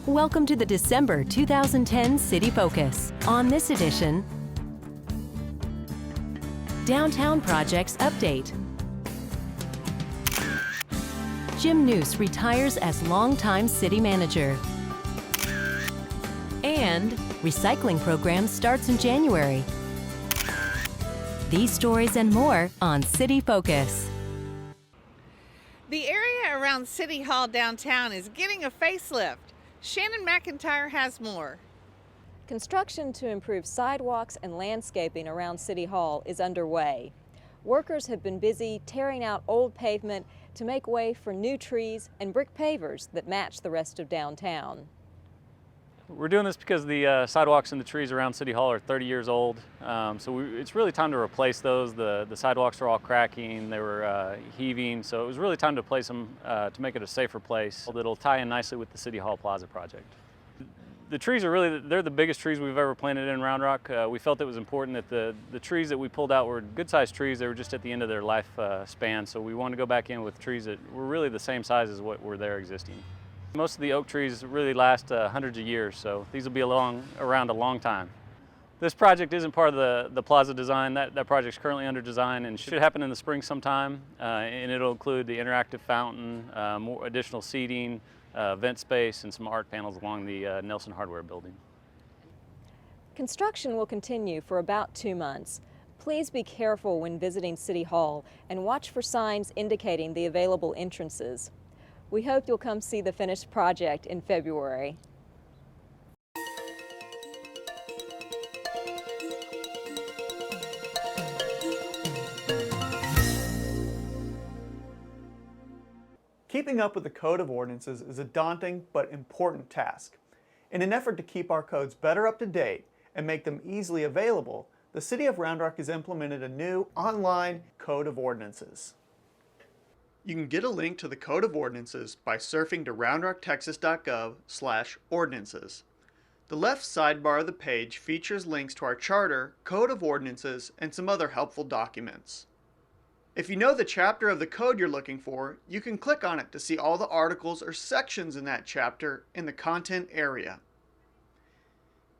Welcome to the December 2010 City Focus. On this edition, Downtown Projects Update. Jim Nuse retires as longtime city manager. And recycling program starts in January. These stories and more on City Focus. The area around City Hall downtown is getting a facelift. Shannon McIntyre has more. Construction to improve sidewalks and landscaping around City Hall is underway. Workers have been busy tearing out old pavement to make way for new trees and brick pavers that match the rest of downtown. We're doing this because the sidewalks and the trees around City Hall are 30 years old, it's really time to replace those. The sidewalks are all cracking, they were heaving, so it was really time to replace them to make it a safer place. It'll tie in nicely with the City Hall Plaza project. The trees are they're the biggest trees we've ever planted in Round Rock. We felt it was important that the trees that we pulled out were good-sized trees. They were just at the end of their life span, so we wanted to go back in with trees that were really the same size as what were there existing. Most of the oak trees really last hundreds of years, so these will be around a long time. This project isn't part of the plaza design. That project's currently under design and should happen in the spring sometime, and it'll include the interactive fountain, more additional seating, vent space, and some art panels along the Nelson Hardware building. Construction will continue for about 2 months. Please be careful when visiting City Hall and watch for signs indicating the available entrances. We hope you'll come see the finished project in February. Keeping up with the Code of Ordinances is a daunting but important task. In an effort to keep our codes better up to date and make them easily available, the City of Round Rock has implemented a new online Code of Ordinances. You can get a link to the Code of Ordinances by surfing to roundrocktexas.gov/ordinances. The left sidebar of the page features links to our charter, Code of Ordinances, and some other helpful documents. If you know the chapter of the code you're looking for, you can click on it to see all the articles or sections in that chapter in the content area.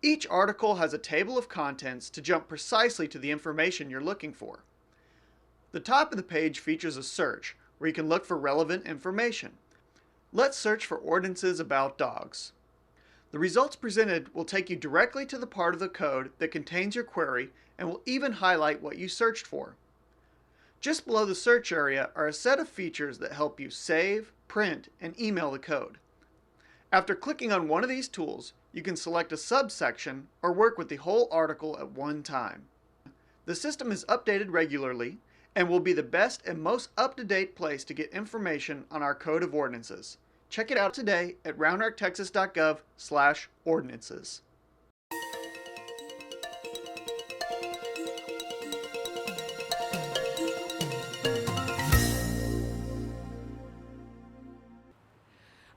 Each article has a table of contents to jump precisely to the information you're looking for. The top of the page features a search, where you can look for relevant information. Let's search for ordinances about dogs. The results presented will take you directly to the part of the code that contains your query and will even highlight what you searched for. Just below the search area are a set of features that help you save, print, and email the code. After clicking on one of these tools, you can select a subsection or work with the whole article at one time. The system is updated regularly and will be the best and most up-to-date place to get information on our Code of Ordinances. Check it out today at roundrocktexas.gov/ordinances.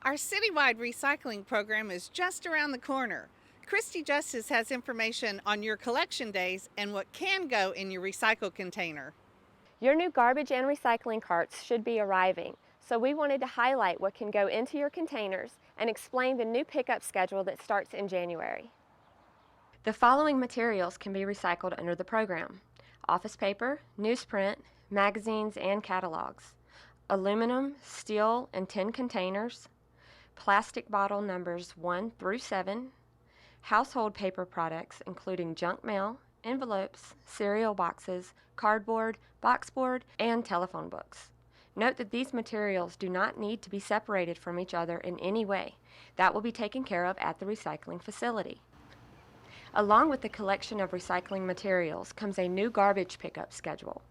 Our citywide recycling program is just around the corner. Christy Justice has information on your collection days and what can go in your recycle container. Your new garbage and recycling carts should be arriving, so we wanted to highlight what can go into your containers and explain the new pickup schedule that starts in January. The following materials can be recycled under the program: office paper, newsprint, magazines and catalogs, aluminum, steel, and tin containers, plastic bottle numbers 1 through 7, household paper products including junk mail, envelopes, cereal boxes, cardboard, boxboard, and telephone books. Note that these materials do not need to be separated from each other in any way. That will be taken care of at the recycling facility. Along with the collection of recycling materials comes a new garbage pickup schedule.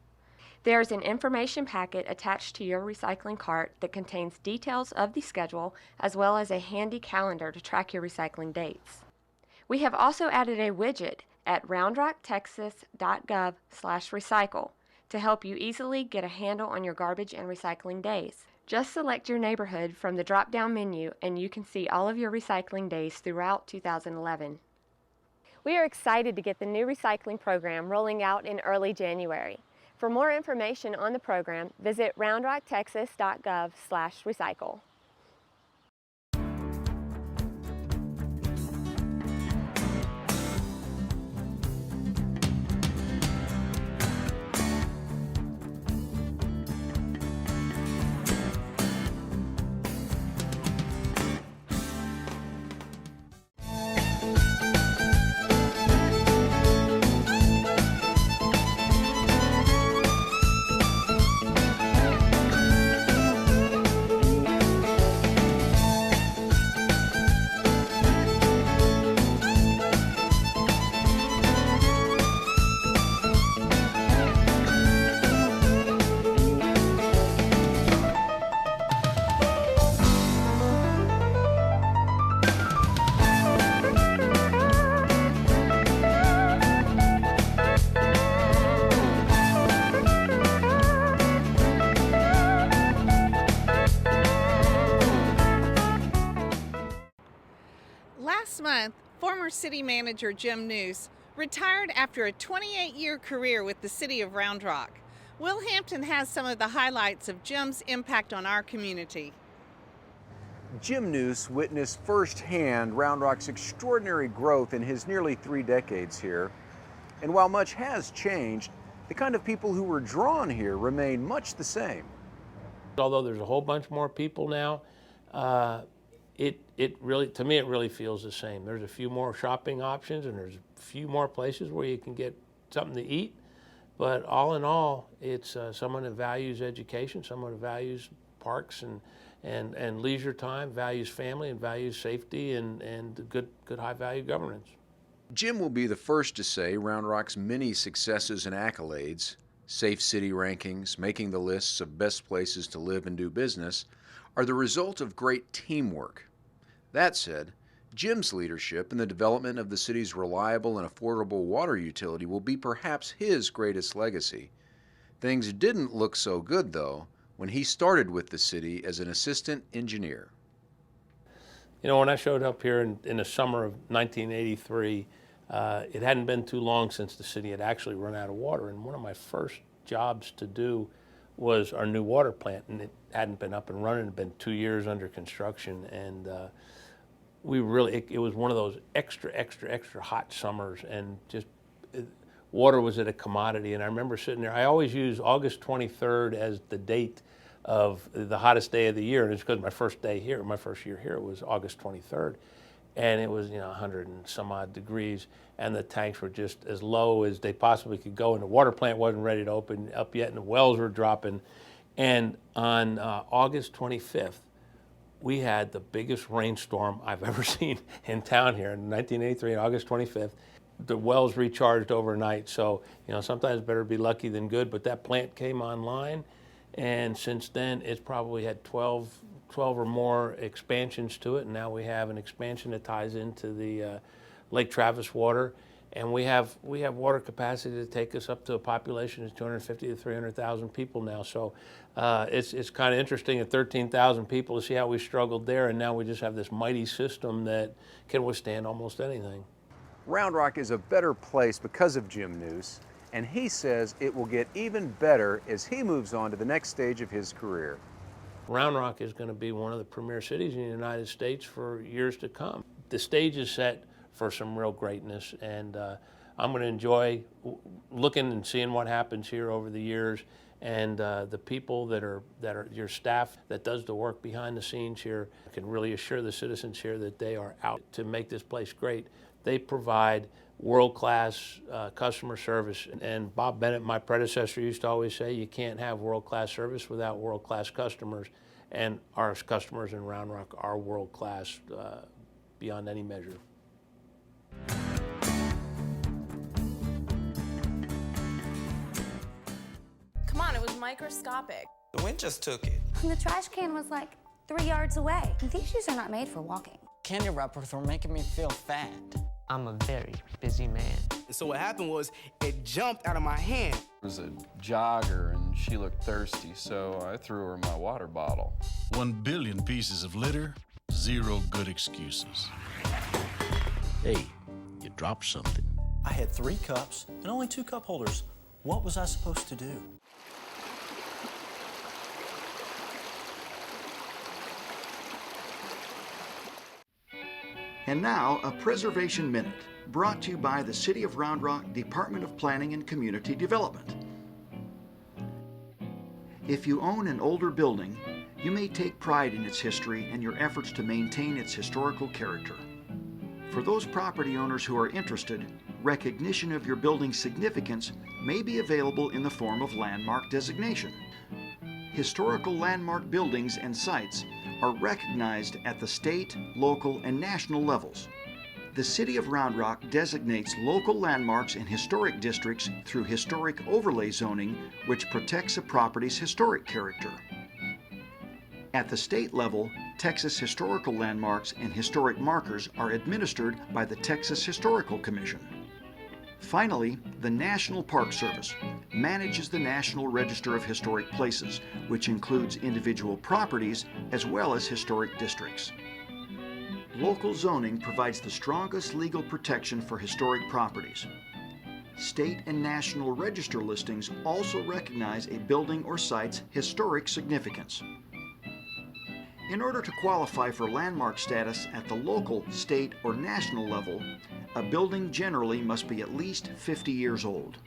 There is an information packet attached to your recycling cart that contains details of the schedule as well as a handy calendar to track your recycling dates. We have also added a widget at roundrocktexas.gov/recycle to help you easily get a handle on your garbage and recycling days. Just select your neighborhood from the drop-down menu and you can see all of your recycling days throughout 2011. We are excited to get the new recycling program rolling out in early January. For more information on the program, visit roundrocktexas.gov/recycle. former city manager Jim Nuse retired after a 28-year career with the city of Round Rock. Will Hampton has some of the highlights of Jim's impact on our community. Jim Nuse witnessed firsthand Round Rock's extraordinary growth in his nearly 3 decades here. And while much has changed, the kind of people who were drawn here remain much the same. Although there's a whole bunch more people now, it really feels the same. There's a few more shopping options and there's a few more places where you can get something to eat. But all in all, it's someone that values education, someone that values parks and leisure time, values family and values safety and good high-value governance. Jim will be the first to say Round Rock's many successes and accolades, safe city rankings, making the lists of best places to live and do business, are the result of great teamwork. That said, Jim's leadership in the development of the city's reliable and affordable water utility will be perhaps his greatest legacy. Things didn't look so good, though, when he started with the city as an assistant engineer. You know, when I showed up here in the summer of 1983, it hadn't been too long since the city had actually run out of water, and one of my first jobs to do was our new water plant, and it hadn't been up and running. It had been 2 years under construction, and it was one of those extra hot summers, and just water was at a commodity. And I remember sitting there. I always use August 23rd as the date of the hottest day of the year, and it's because my first year here was August 23rd, and it was 100 and some odd degrees, and the tanks were just as low as they possibly could go, and the water plant wasn't ready to open up yet, and the wells were dropping. And on August 25th, we had the biggest rainstorm I've ever seen in town here in 1983, on August 25th. The wells recharged overnight, so sometimes better be lucky than good, but that plant came online, and since then it's probably had 12 or more expansions to it, and now we have an expansion that ties into the Lake Travis water, and we have water capacity to take us up to a population of 250 to 300,000 people now. So it's kind of interesting at 13,000 people to see how we struggled there, and now we just have this mighty system that can withstand almost anything. Round Rock is a better place because of Jim Nuse, and he says it will get even better as he moves on to the next stage of his career. Round Rock is going to be one of the premier cities in the United States for years to come. The stage is set for some real greatness, and I'm going to enjoy looking and seeing what happens here over the years, and the people that are your staff that does the work behind the scenes here can really assure the citizens here that they are out to make this place great. They provide world-class customer service, and Bob Bennett, my predecessor, used to always say you can't have world-class service without world-class customers, and our customers in Round Rock are world-class beyond any measure. Come on, it was microscopic. The wind just took it. And the trash can was like 3 yards away. These shoes are not made for walking. Candy wrappers were making me feel fat. I'm a very busy man. So what happened was it jumped out of my hand. It was a jogger and she looked thirsty, so I threw her my water bottle. 1 billion pieces of litter, 0 good excuses. Hey, you dropped something. I had 3 cups and only 2 cup holders. What was I supposed to do? And now, a Preservation Minute, brought to you by the City of Round Rock Department of Planning and Community Development. If you own an older building, you may take pride in its history and your efforts to maintain its historical character. For those property owners who are interested, recognition of your building's significance may be available in the form of landmark designation. Historical landmark buildings and sites are recognized at the state, local, and national levels. The City of Round Rock designates local landmarks in historic districts through historic overlay zoning, which protects a property's historic character. At the state level, Texas historical landmarks and historic markers are administered by the Texas Historical Commission. Finally, the National Park Service manages the National Register of Historic Places, which includes individual properties as well as historic districts. Local zoning provides the strongest legal protection for historic properties. State and national register listings also recognize a building or site's historic significance. In order to qualify for landmark status at the local, state, or national level, a building generally must be at least 50 years old.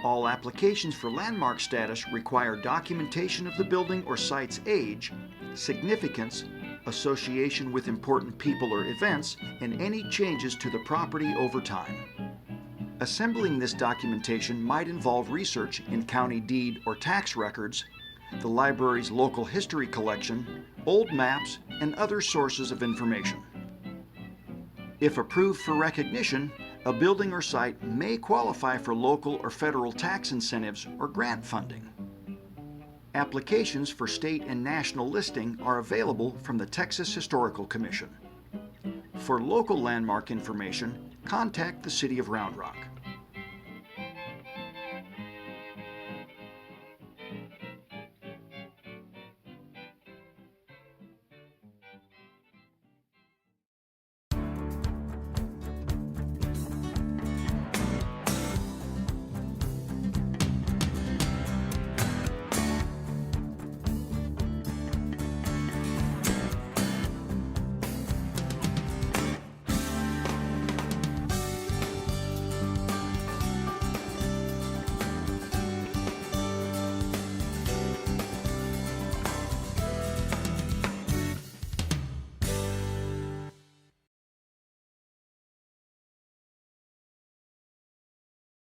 All applications for landmark status require documentation of the building or site's age, significance, association with important people or events, and any changes to the property over time. Assembling this documentation might involve research in county deed or tax records, the library's local history collection, old maps, and other sources of information. If approved for recognition, a building or site may qualify for local or federal tax incentives or grant funding. Applications for state and national listing are available from the Texas Historical Commission. For local landmark information, contact the City of Round Rock.